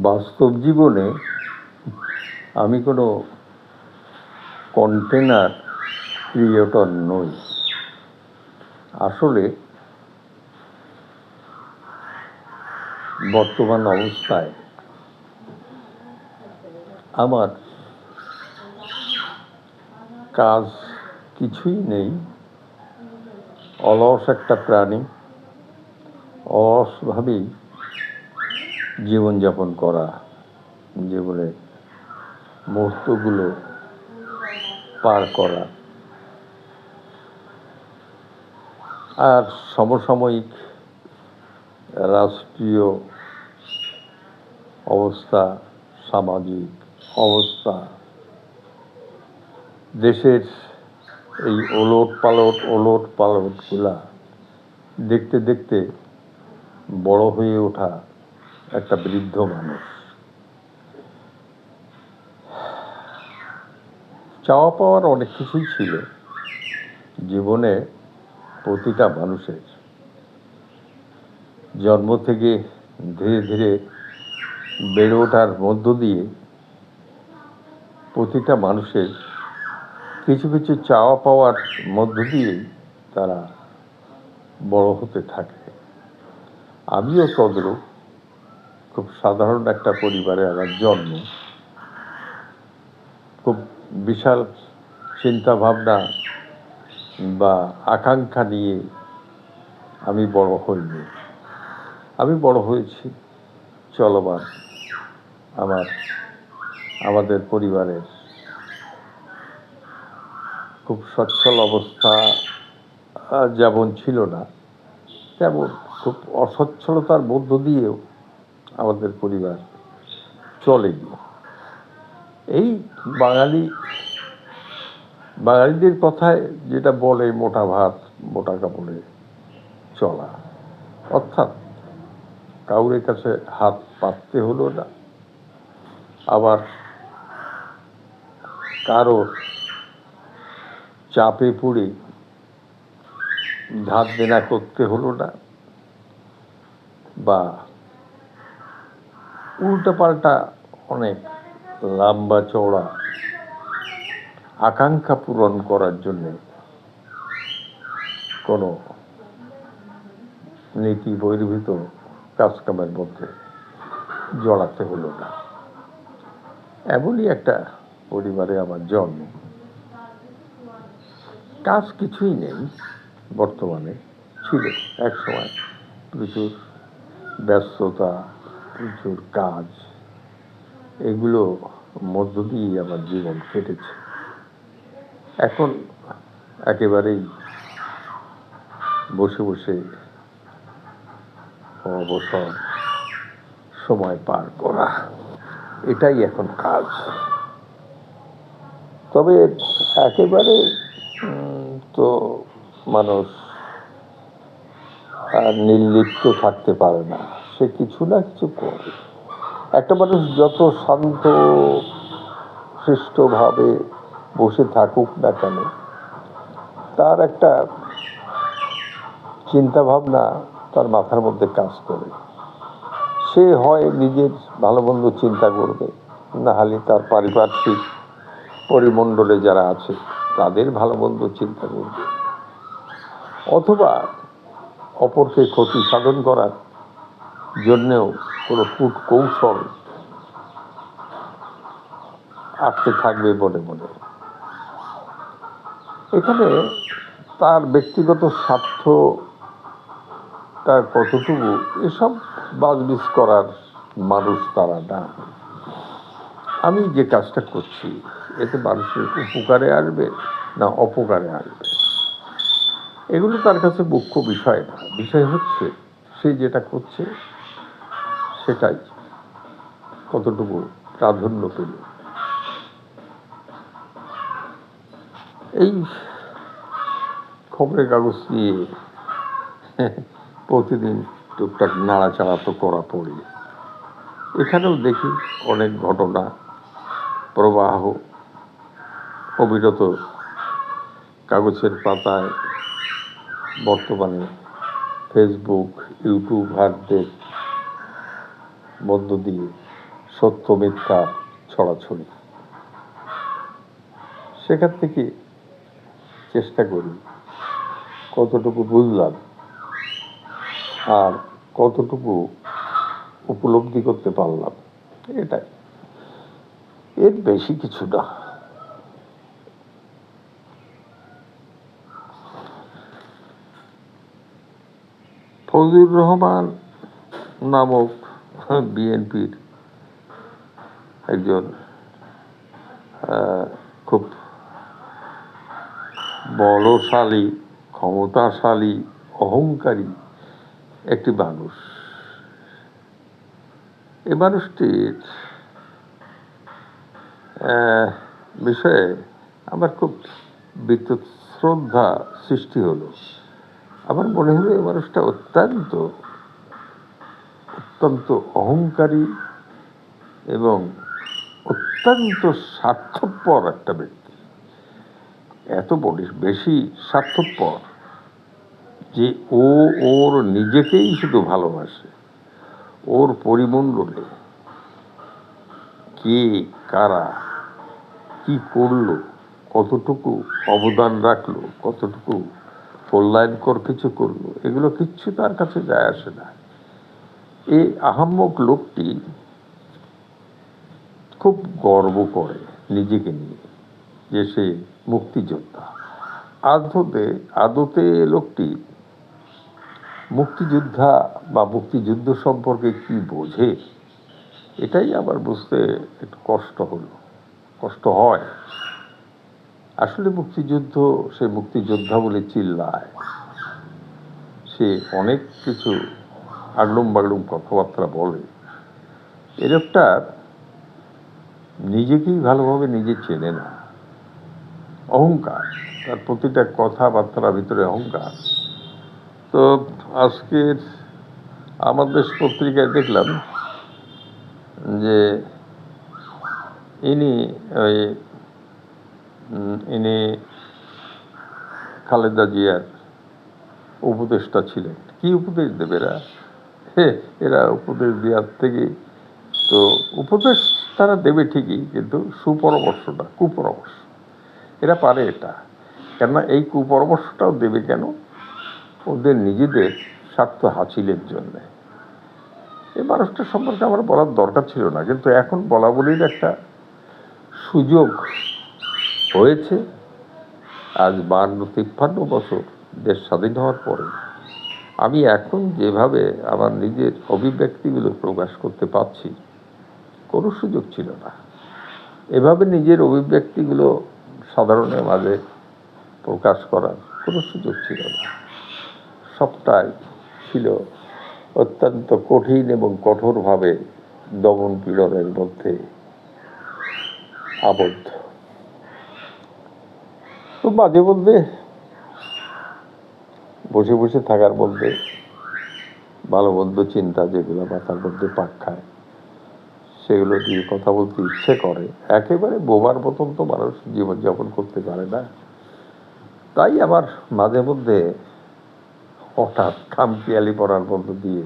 বাস্তব জীবনে আমি কোনো কন্টেনার ক্রিয়েটর নই। আসলে বর্তমান অবস্থায় আমার কাজ কিছুই নেই। অলস একটা প্রাণী, অলসভাবেই জীবনযাপন করা, জীবনের মুহূর্তগুলো পার করা, আর সমসাময়িক রাষ্ট্রীয় অবস্থা, সামাজিক অবস্থা, দেশের এই ওলট পালটগুলা দেখতে দেখতে বড় হয়ে ওঠা একটা বৃদ্ধ মানুষ। চাওয়া পাওয়ার অনেক কিছুই ছিল জীবনে। প্রতিটা মানুষের জন্ম থেকে ধীরে ধীরে বেড়ে ওঠার মধ্য দিয়ে প্রতিটা মানুষের কিছু কিছু চাওয়া পাওয়ার মধ্য দিয়েই তারা বড় হতে থাকে। আমিও তদ্রূপ খুব সাধারণ একটা পরিবারে আমার জন্ম। খুব বিশাল চিন্তা ভাবনা বা আকাঙ্ক্ষা নিয়ে আমি বড় হইনি। আমি বড় হয়েছি চলমান আমাদের পরিবারের খুব সচ্ছল অবস্থা যেমন ছিল না, তেমন খুব অসচ্ছলতার মধ্য দিয়েও আমাদের পরিবার চলেনি। এই বাঙালিদের কথায় যেটা বলে মোটা ভাত মোটা কাপড়ে চলা, অর্থাৎ কাউরের কাছে হাত পাততে হলো না, আবার কারো চাপে পড়ে ধার দেনা করতে হলো না, বা উল্টাপাল্টা অনেক লম্বা চওড়া আকাঙ্ক্ষা পূরণ করার জন্যে কোনো নীতি বহির্ভূত কাজকামের মধ্যে জড়াতে হলো না। এমনই একটা পরিবারে আমার জন্ম। কাজ কিছুই নেই বর্তমানে, ছিল এক সময় প্রচুর ব্যস্ততা, প্রচুর কাজ, এগুলো মধ্য দিয়েই আমার জীবন কেটেছে। এখন একেবারেই বসে বসে অবসর সময় পার করা, এটাই এখন কাজ। তবে একেবারে তো মানুষ আর নির্লিপ্ত থাকতে পারে না, সে কিছু না কিছু করে। একটা মানুষ যত শান্ত শিষ্টভাবে বসে থাকুক না কেন, তার একটা চিন্তা ভাবনা তার মাথার মধ্যে কাজ করে। সে হয় নিজের ভালো মন্দ চিন্তা করবে, না হলে তার পারিপার্শ্বিক পরিমণ্ডলে যারা আছে তাদের ভালো মন্দ চিন্তা করবে, অথবা অপরকে ক্ষতি সাধন করার জন্যেও কোনো কূটকৌশল আটকে থাকবে মনে মনে। এখানে তার ব্যক্তিগত স্বার্থ তার কতটুকু, এসব বাজবিজ করার মানুষ তারা না। আমি যে কাজটা করছি এতে মানুষের উপকারে আসবে না অপকারে আসবে, এগুলো তার কাছে মুখ্য বিষয় না। বিষয় হচ্ছে সে যেটা করছে সেটাই কতটুকু প্রাধান্য পেল। এই খবরের কাগজ নিয়ে প্রতিদিন টুকটাক নাড়াচাড়া তো করা পড়ে। এখানেও দেখি অনেক ঘটনা প্রবাহ অবিরত কাগজের পাতায়, বর্তমানে ফেসবুক ইউটিউবারদের মধ্য দিয়ে সত্য মিথ্যা ছড়াছড়ি। সেখান থেকে চেষ্টা করি কতটুকু বুঝলাম আর কতটুকু উপলব্ধি করতে পারলাম, এটাই, এর বেশি কিছু না। ফজলুর রহমান নামক বিএনপির একজন খুব বলশালী, ক্ষমতাশালী, অহংকারী একটি মানুষ। এই মানুষটির বিষয়ে আমার খুব বিদ্যুৎ শ্রদ্ধা সৃষ্টি হলো। আমার মনে হলো এই মানুষটা অত্যন্ত অত্যন্ত অহংকারী এবং অত্যন্ত স্বার্থপর একটা ব্যক্তি। এত বেশি স্বার্থপর যে ওর নিজেকেই শুধু ভালোবাসে। ওর পরিমণ্ডলে কে কারা কি করলো, কতটুকু অবদান রাখলো, কতটুকু কল্যাণকর কিছু করলো, এগুলো কিচ্ছু তার কাছে যায় আসে না। এই আহাম্মক লোকটি খুব গর্ব করে নিজেকে নিয়ে যে সে মুক্তিযোদ্ধা। আদতে লোকটি মুক্তিযোদ্ধা বা মুক্তিযুদ্ধ সম্পর্কে কি বোঝে, এটাই আমার বুঝতে একটু কষ্ট হয়। আসলে মুক্তিযুদ্ধ, সে মুক্তিযোদ্ধা বলে চিল্লায়, সে অনেক কিছু আগলুম বাগলুম কথাবার্তা বলে। এর একটা নিজেকেই ভালোভাবে নিজে চেনে না, অহংকার, তার প্রতিটা কথাবার্তার ভিতরে অহংকার। তো আজকের আমার দেশ পত্রিকায় দেখলাম যে ইনি খালেদা জিয়ার উপদেষ্টা ছিলেন। কি উপদেশ দেবে এরা উপদেশ দেওয়ার থেকে তো উপদেশ তারা দেবে ঠিকই, কিন্তু সুপরামর্শটা কুপরামর্শ এরা পারে এটা। কেননা এই কুপরামর্শটাও দেবে কেন? ওদের নিজেদের স্বার্থ হাসিলের জন্যে। এই মানুষটা সম্পর্কে আমার বলার দরকার ছিল না, কিন্তু এখন বলা বলির একটা সুযোগ হয়েছে। আজ 52-53 বছর দেশ স্বাধীন হওয়ার পরে আমি এখন যেভাবে আমার নিজের অভিব্যক্তিগুলো প্রকাশ করতে পারছি, কোনো সুযোগ ছিল না। এভাবে নিজের অভিব্যক্তিগুলো সাধারণের মাঝে প্রকাশ করার কোনো সুযোগ ছিল না। সবটাই ছিল অত্যন্ত কঠিন এবং কঠোরভাবে দমন পীড়নের মধ্যে আবদ্ধ। তো মাঝে মধ্যে বসে বসে থাকার মধ্যে ভালো মন্দ চিন্তা যেগুলো মাথার মধ্যে পাক খায়, সেগুলো দিয়ে কথা বলতে ইচ্ছে করে। একেবারে বোবার মতন তো মানুষ জীবনযাপন করতে পারে না। তাই আবার মাঝে মধ্যে হঠাৎ খামখেয়ালি পড়ার মধ্য দিয়ে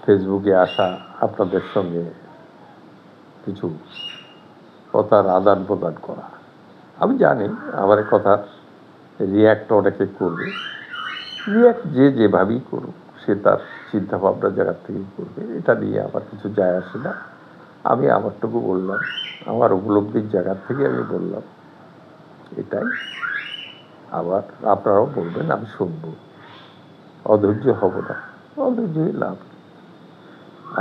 ফেসবুকে আসা, আপনাদের সঙ্গে কিছু কথার আদান প্রদান করা। আমি জানি আমার কথার রিয়্যাক্ট অনেকে করবে, রিয়্যাক্ট যে যেভাবেই করুক, সে তার চিন্তাভাবনা জায়গার থেকেই করবে, এটা নিয়ে আমার কিছু যায় আসে না। আমি আমারটুকু বললাম, আমার উপলব্ধির জায়গার থেকে আমি বললাম, এটাই। আবার আপনারাও বলবেন, আমি শুনবো, অধৈর্য হব না, অধৈর্যই লাভ।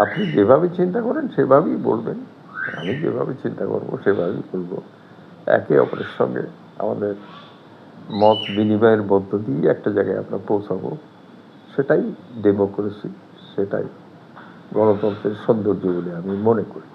আপনি যেভাবে চিন্তা করেন সেভাবেই বলবেন, আমি যেভাবে চিন্তা করবো সেভাবেই বলবো। একে অপরের সঙ্গে আমাদের মত বিনিময়ের মধ্য দিয়ে একটা জায়গায় আমরা পৌঁছাবো। সেটাই ডেমোক্রেসি, সেটাই গণতন্ত্রের সৌন্দর্য বলে আমি মনে করি।